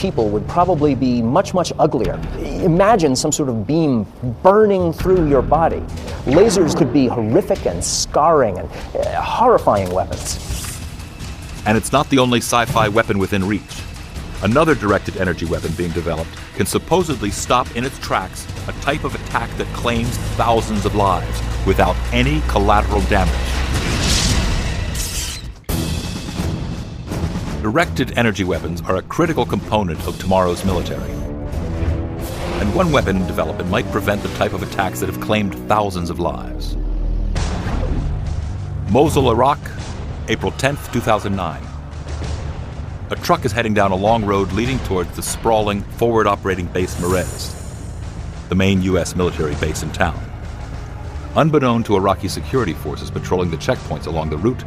people would probably be much, much uglier. Imagine some sort of beam burning through your body. Lasers could be horrific and scarring and horrifying weapons. And it's not the only sci-fi weapon within reach. Another directed energy weapon being developed can supposedly stop in its tracks a type of attack that claims thousands of lives without any collateral damage. Directed energy weapons are a critical component of tomorrow's military. And one weapon in development might prevent the type of attacks that have claimed thousands of lives. Mosul, Iraq, April 10th, 2009. A truck is heading down a long road leading towards the sprawling, forward-operating base Meres, the main U.S. military base in town. Unbeknown to Iraqi security forces patrolling the checkpoints along the route,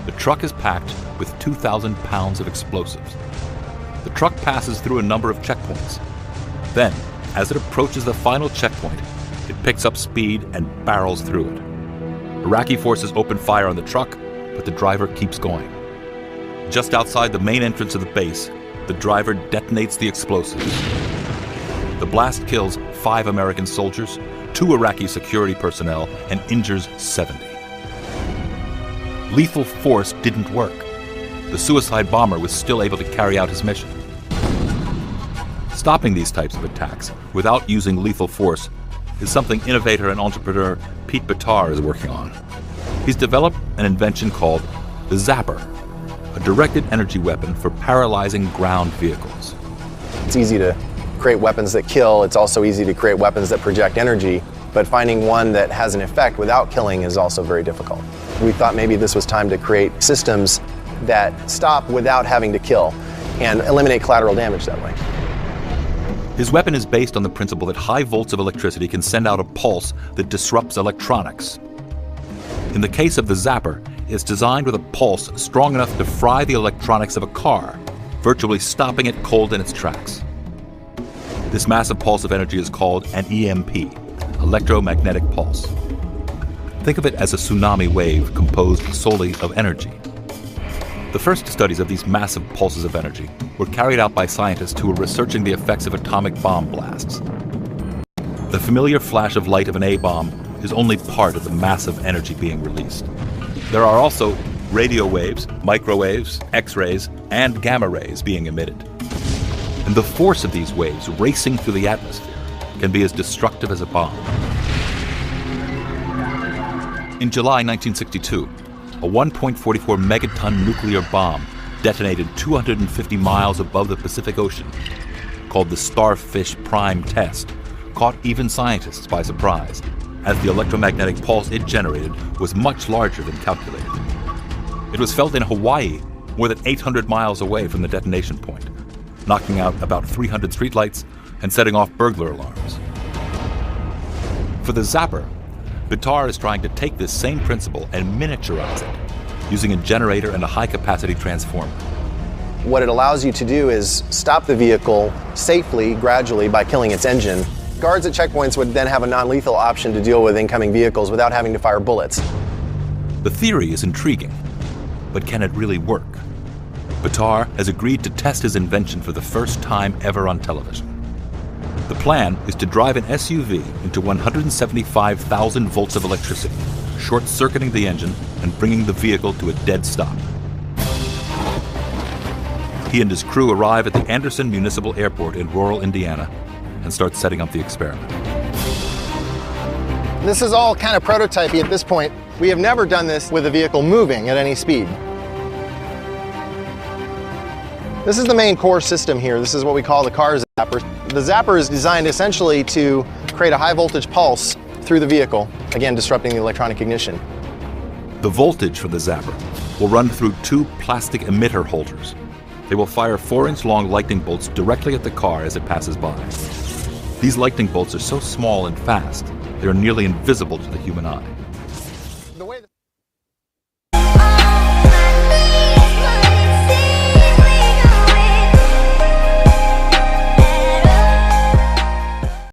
the truck is packed with 2,000 pounds of explosives. The truck passes through a number of checkpoints. Then, as it approaches the final checkpoint, it picks up speed and barrels through it. Iraqi forces open fire on the truck, but the driver keeps going. Just outside the main entrance of the base, the driver detonates the explosives. The blast kills 5 American soldiers, 2 Iraqi security personnel, and injures 70. Lethal force didn't work. The suicide bomber was still able to carry out his mission. Stopping these types of attacks without using lethal force is something innovator and entrepreneur Pete Bitar is working on. He's developed an invention called the Zapper, a directed energy weapon for paralyzing ground vehicles. It's easy to create weapons that kill. It's also easy to create weapons that project energy, but finding one that has an effect without killing is also very difficult. We thought maybe this was time to create systems that stop without having to kill and eliminate collateral damage that way. His weapon is based on the principle that high volts of electricity can send out a pulse that disrupts electronics. In the case of the Zapper, it's designed with a pulse strong enough to fry the electronics of a car, virtually stopping it cold in its tracks. This massive pulse of energy is called an EMP, electromagnetic pulse. Think of it as a tsunami wave composed solely of energy. The first studies of these massive pulses of energy were carried out by scientists who were researching the effects of atomic bomb blasts. The familiar flash of light of an A-bomb is only part of the massive energy being released. There are also radio waves, microwaves, X-rays, and gamma rays being emitted. And the force of these waves racing through the atmosphere can be as destructive as a bomb. In July 1962, a 1.44 megaton nuclear bomb detonated 250 miles above the Pacific Ocean, called the Starfish Prime Test, caught even scientists by surprise, as the electromagnetic pulse it generated was much larger than calculated. It was felt in Hawaii, more than 800 miles away from the detonation point, knocking out about 300 streetlights and setting off burglar alarms. For the Zapper, Bitar is trying to take this same principle and miniaturize it, using a generator and a high-capacity transformer. What it allows you to do is stop the vehicle safely, gradually, by killing its engine. Guards at checkpoints would then have a non-lethal option to deal with incoming vehicles without having to fire bullets. The theory is intriguing, but can it really work? Bitar has agreed to test his invention for the first time ever on television. The plan is to drive an SUV into 175,000 volts of electricity, short-circuiting the engine and bringing the vehicle to a dead stop. He and his crew arrive at the Anderson Municipal Airport in rural Indiana and start setting up the experiment. This is all kind of prototypey at this point. We have never done this with a vehicle moving at any speed. This is the main core system here. This is what we call the car zapper. The zapper is designed essentially to create a high voltage pulse through the vehicle, again disrupting the electronic ignition. The voltage for the zapper will run through 2 plastic emitter holders. They will fire 4-inch long lightning bolts directly at the car as it passes by. These lightning bolts are so small and fast, they are nearly invisible to the human eye.